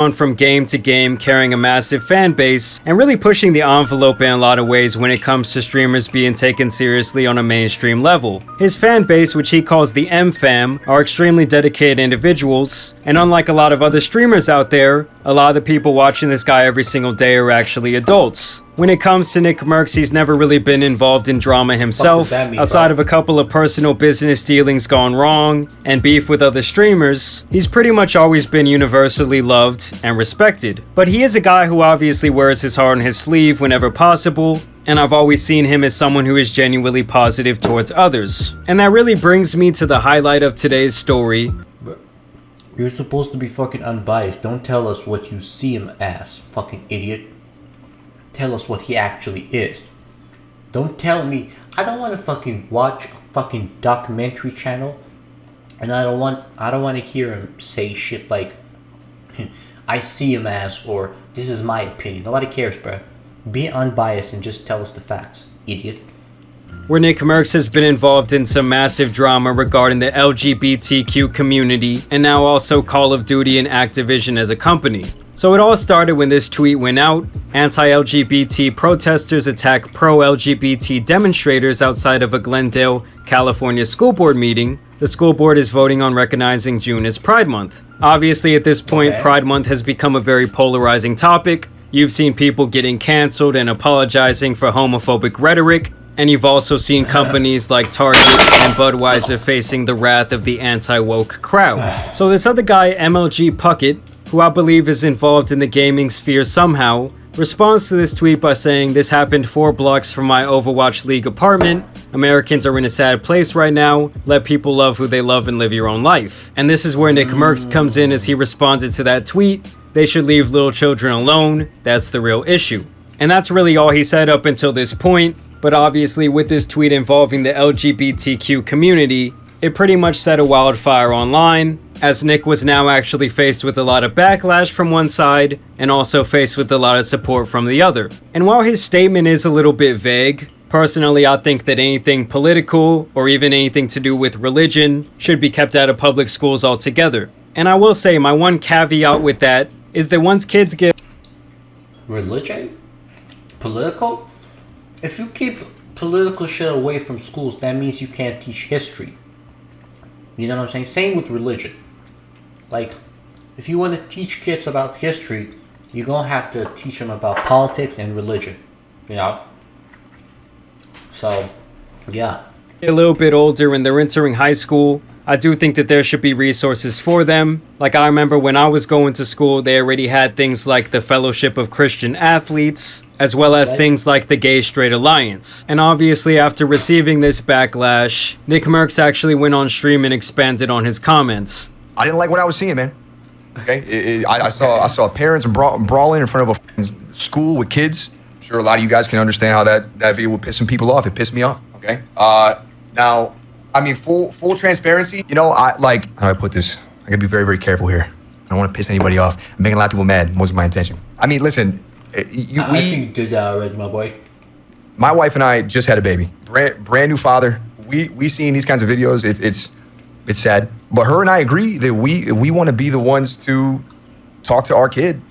on from game to game, carrying a massive fan base, and really pushing the envelope in a lot of ways when it comes to streamers being taken seriously on a mainstream level. His fan base, which he calls the M-Fam, are extremely dedicated individuals, and unlike a lot of other streamers out there, a lot of the people watching this guy every single day are actually adults. When it comes to Nick Mercs, he's never really been involved in drama himself, outside of a couple of personal business dealings gone wrong, and beef with other streamers. He's pretty much always been universally loved and respected. But he is a guy who obviously wears his heart on his sleeve whenever possible, and I've always seen him as someone who is genuinely positive towards others. And that really brings me to the highlight of today's story. You're supposed to be fucking unbiased. Don't tell us what you see him as, fucking idiot. Tell us what he actually is. Don't tell me. I don't want to fucking watch a fucking documentary channel, and I don't want to hear him say shit like I see him as, or this is my opinion. Nobody cares, bro. Be unbiased and just tell us the facts, idiot. Where Nick Mercs has been involved in some massive drama regarding the LGBTQ community, and now also Call of Duty and Activision as a company. So it all started when this tweet went out. Anti-LGBT protesters attack pro-LGBT demonstrators outside of a Glendale, California school board meeting. The school board is voting on recognizing June as Pride Month. Obviously, at this point, Pride Month has become a very polarizing topic. You've seen people getting canceled and apologizing for homophobic rhetoric, and you've also seen companies like Target and Budweiser facing the wrath of the anti-woke crowd. So this other guy, MLG Puckett, who I believe is involved in the gaming sphere somehow, responds to this tweet by saying, "This happened 4 blocks from my Overwatch League apartment. Americans are in a sad place right now. Let people love who they love and live your own life." And this is where Nick Mercs comes in as he responded to that tweet. They should leave little children alone. That's the real issue. And that's really all he said up until this point. But obviously with this tweet involving the LGBTQ community, it pretty much set a wildfire online, as Nick was now actually faced with a lot of backlash from one side, and also faced with a lot of support from the other. And while his statement is a little bit vague, personally I think that anything political, or even anything to do with religion, should be kept out of public schools altogether. And I will say, my one caveat with that is that once kids get... Religion? Political? If you keep political shit away from schools, that means you can't teach history. You know what I'm saying? Same with religion. Like, if you want to teach kids about history, you're going to have to teach them about politics and religion. You know? So, yeah. A little bit older and they're entering high school, I do think that there should be resources for them. Like, I remember when I was going to school, they already had things like the Fellowship of Christian Athletes, as well as things like the Gay Straight Alliance. And obviously after receiving this backlash, Nick Mercs actually went on stream and expanded on his comments. I didn't like what I was seeing, man. Okay, I saw parents brawling in front of a school with kids. I'm sure a lot of you guys can understand how that video would piss some people off. It pissed me off. Okay. Now, I mean, full transparency. You know, how do I put this? I gotta be very, very careful here. I don't want to piss anybody off. I'm making a lot of people mad. Wasn't my intention. I mean, listen. I think you did that already, my boy. My wife and I just had a baby. Brand new father. We seen these kinds of videos. It's sad. But her and I agree that we want to be the ones to talk to our kid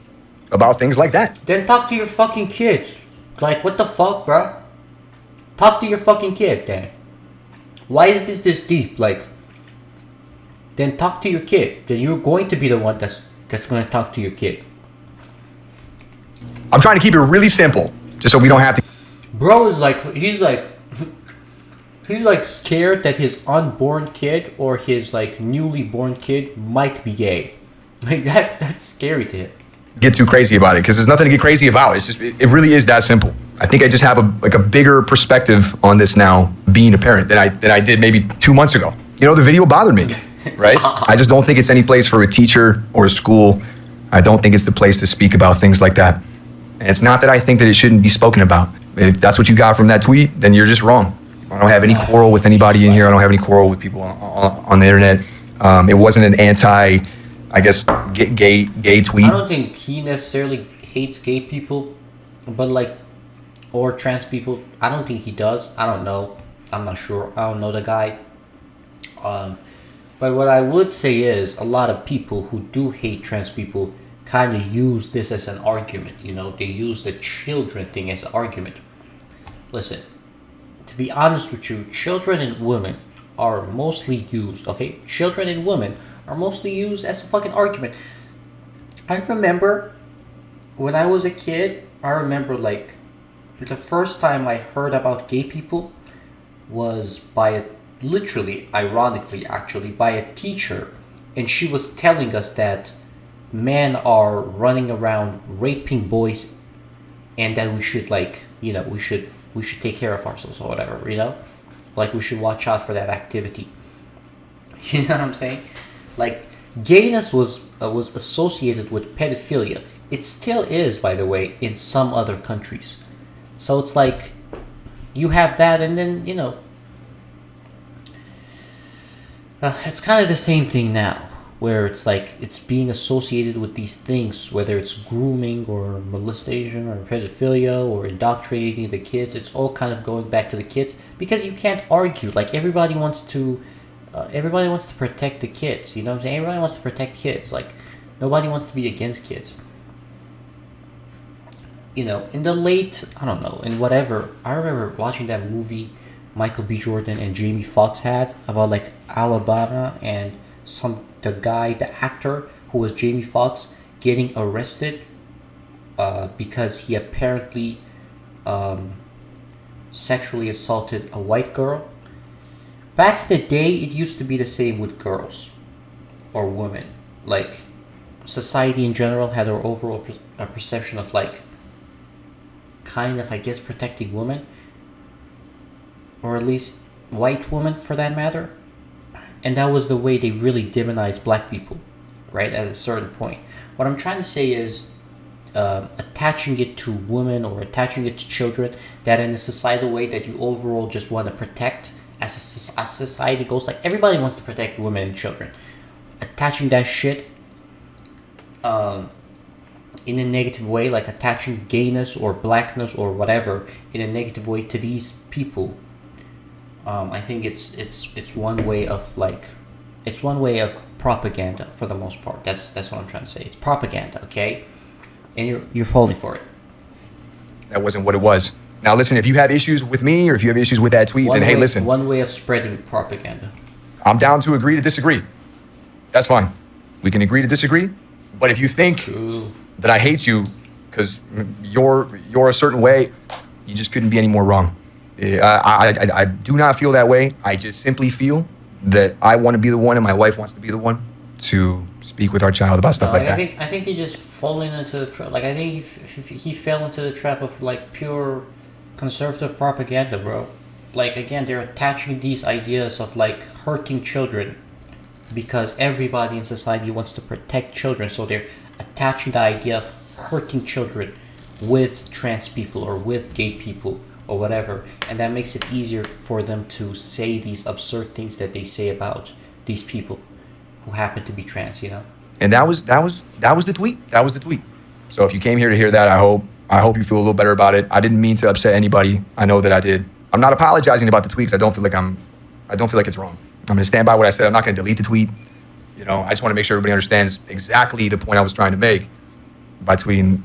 about things like that. Then talk to your fucking kids. Like, what the fuck, bro? Talk to your fucking kid, then. Why is this deep? Like, then talk to your kid. Then you're going to be the one that's going to talk to your kid. I'm trying to keep it really simple, just so we don't have to. Bro is like, he's like scared that his unborn kid or his like newly born kid might be gay. Like that's scary to him. Get too crazy about it because there's nothing to get crazy about. It's just it really is that simple. I think I just have a bigger perspective on this now, being a parent than I did maybe 2 months ago. You know, the video bothered me, right? I just don't think it's any place for a teacher or a school. I don't think it's the place to speak about things like that. And it's not that I think that it shouldn't be spoken about. If that's what you got from that tweet, then you're just wrong. I don't have any quarrel with anybody in here. I don't have any quarrel with people on the internet. It wasn't an anti, I guess, gay tweet. I don't think he necessarily hates gay people, but like, or trans people. I don't think he does. I don't know. I'm not sure. I don't know the guy. But what I would say is a lot of people who do hate trans people kind of use this as an argument. You know, they use the children thing as an argument. Listen, to be honest with you, children and women are mostly used, okay? Children and women are mostly used as a fucking argument. I remember when I was a kid, I remember like the first time I heard about gay people was by a, literally, ironically actually, by a teacher. And she was telling us that men are running around raping boys and that we should like, you know, we should take care of ourselves or whatever, you know? Like we should watch out for that activity. You know what I'm saying? Like gayness was associated with pedophilia. It still is, by the way, in some other countries. So it's like you have that, and then you know, it's kind of the same thing now, where it's like it's being associated with these things, whether it's grooming or molestation or pedophilia or indoctrinating the kids. It's all kind of going back to the kids because you can't argue. Like everybody wants to protect the kids. You know what I'm saying? Everybody wants to protect kids. Like nobody wants to be against kids. You know, in the late, I don't know, in whatever, I remember watching that movie Michael B. Jordan and Jamie Foxx had about like Alabama and the actor who was Jamie Foxx getting arrested because he apparently sexually assaulted a white girl. Back in the day, it used to be the same with girls or women. Like, society in general had an overall perception of like kind of, I guess, protecting women, or at least white women for that matter. And that was the way they really demonized black people, right, at a certain point. What I'm trying to say is attaching it to women or attaching it to children, that in a societal way that you overall just want to protect, as society goes, like everybody wants to protect women and children. Attaching that shit in a negative way, like attaching gayness or blackness or whatever in a negative way to these people, I think it's one way of like, it's one way of propaganda for the most part. That's what I'm trying to say. It's propaganda, okay? And you're falling for it. That wasn't what it was. Now listen, if you have issues with me or if you have issues with that tweet, then hey, listen. One way of spreading propaganda. I'm down to agree to disagree. That's fine. We can agree to disagree. But if you think that I hate you because you're a certain way, you just couldn't be any more wrong. I do not feel that way. I just simply feel that I want to be the one and my wife wants to be the one to speak with our child about stuff like that. I think he just falling into the trap. Like I think he fell into the trap of like pure conservative propaganda, bro. Like again, they're attaching these ideas of like hurting children because everybody in society wants to protect children, so they're attaching the idea of hurting children with trans people or with gay people or whatever, and that makes it easier for them to say these absurd things that they say about these people who happen to be trans, you know. And that was the tweet. That was the tweet. So if you came here to hear that, I hope you feel a little better about it. I didn't mean to upset anybody. I know that I did. I'm not apologizing about the tweet because I don't feel like it's wrong. I'm gonna stand by what I said. I'm not gonna delete the tweet. You know, I just want to make sure everybody understands exactly the point I was trying to make by tweeting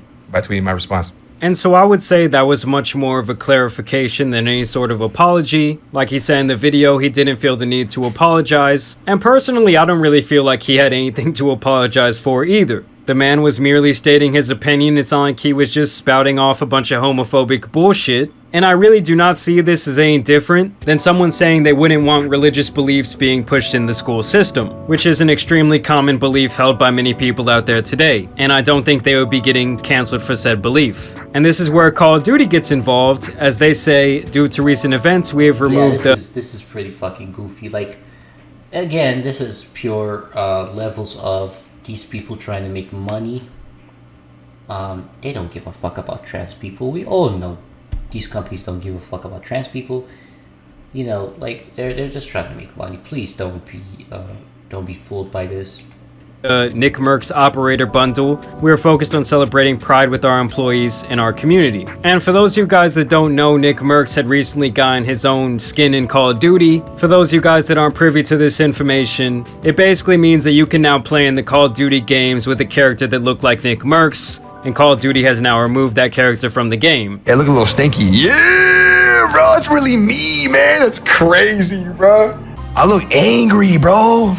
my response. And so I would say that was much more of a clarification than any sort of apology. Like he said in the video, he didn't feel the need to apologize. And personally, I don't really feel like he had anything to apologize for either. The man was merely stating his opinion. It's not like he was just spouting off a bunch of homophobic bullshit. And I really do not see this as any different than someone saying they wouldn't want religious beliefs being pushed in the school system, which is an extremely common belief held by many people out there today, and I don't think they would be getting cancelled for said belief. And this is where Call of Duty gets involved, as they say, due to recent events, we have removed this is pretty fucking goofy. Like, again, this is pure levels of these people trying to make money. They don't give a fuck about trans people. We all know these companies don't give a fuck about trans people. You know, like they're just trying to make money. Please don't be fooled by this. Nick Mercs Operator Bundle, we are focused on celebrating Pride with our employees and our community. And for those of you guys that don't know, Nick Mercs had recently gotten his own skin in Call of Duty. For those of you guys that aren't privy to this information, it basically means that you can now play in the Call of Duty games with a character that looked like Nick Mercs, and Call of Duty has now removed that character from the game. Yeah, look a little stinky. Yeah, bro, it's really me, man. That's crazy, bro. I look angry, bro.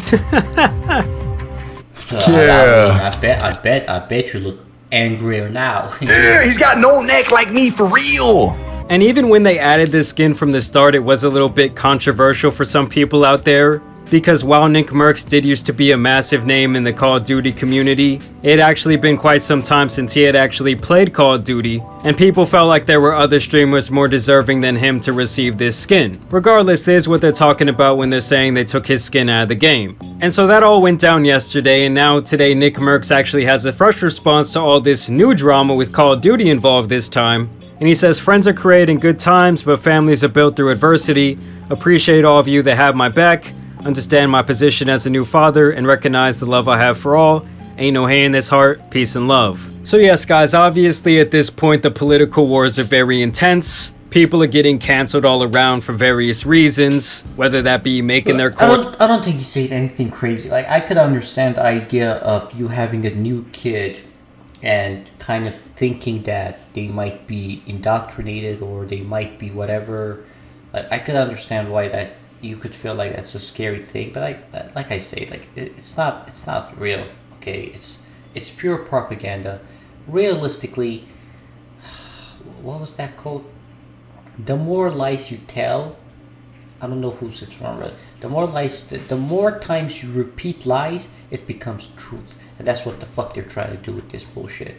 Yeah. I bet you look angrier now. Yeah, he's got no neck like me for real. And even when they added this skin from the start, it was a little bit controversial for some people out there. Because while Nick Mercs did used to be a massive name in the Call of Duty community, it had actually been quite some time since he had actually played Call of Duty, and people felt like there were other streamers more deserving than him to receive this skin. Regardless, this is what they're talking about when they're saying they took his skin out of the game. And so that all went down yesterday, and now today Nick Mercs actually has a fresh response to all this new drama with Call of Duty involved this time. And he says, "Friends are created in good times, but families are built through adversity. Appreciate all of you that have my back. Understand my position as a new father and recognize the love I have for all. Ain't no hate in this heart. Peace and love." So yes, guys, obviously at this point the political wars are very intense. People are getting cancelled all around for various reasons, whether that be making their court. I don't think he's saying anything crazy. Like, I could understand the idea of you having a new kid and kind of thinking that they might be indoctrinated or they might be whatever. Like, I could understand why that you could feel like that's a scary thing, but like I say, like it's not real. Okay, it's pure propaganda. Realistically, what was that quote? The more lies you tell, I don't know who's it's from, but the more lies, the more times you repeat lies, it becomes truth, and that's what the fuck they're trying to do with this bullshit.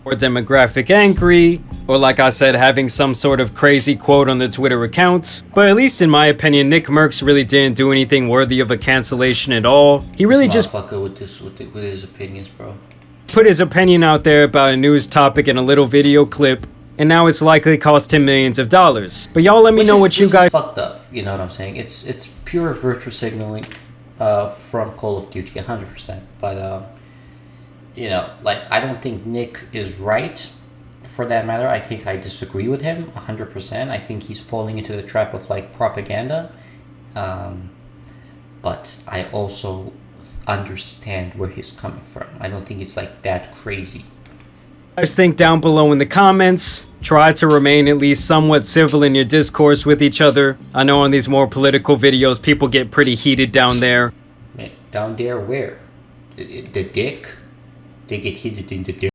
Or demographic angry, or like I said, having some sort of crazy quote on the Twitter account. But at least in my opinion, Nick Mercs really didn't do anything worthy of a cancellation at all. He really just with his opinions, bro. Put his opinion out there about a news topic in a little video clip, and now it's likely cost him millions of dollars. But y'all let me know what you guys fucked up. You know what I'm saying? It's pure virtue signaling from Call of Duty, 100%. But you know, like, I don't think Nick is right for that matter. I think I disagree with him 100%. I think he's falling into the trap of, like, propaganda. But I also understand where he's coming from. I don't think it's, like, that crazy. Guys think down below in the comments. Try to remain at least somewhat civil in your discourse with each other. I know on these more political videos, people get pretty heated down there. Man, down there where? The dick? They get heated in the dick.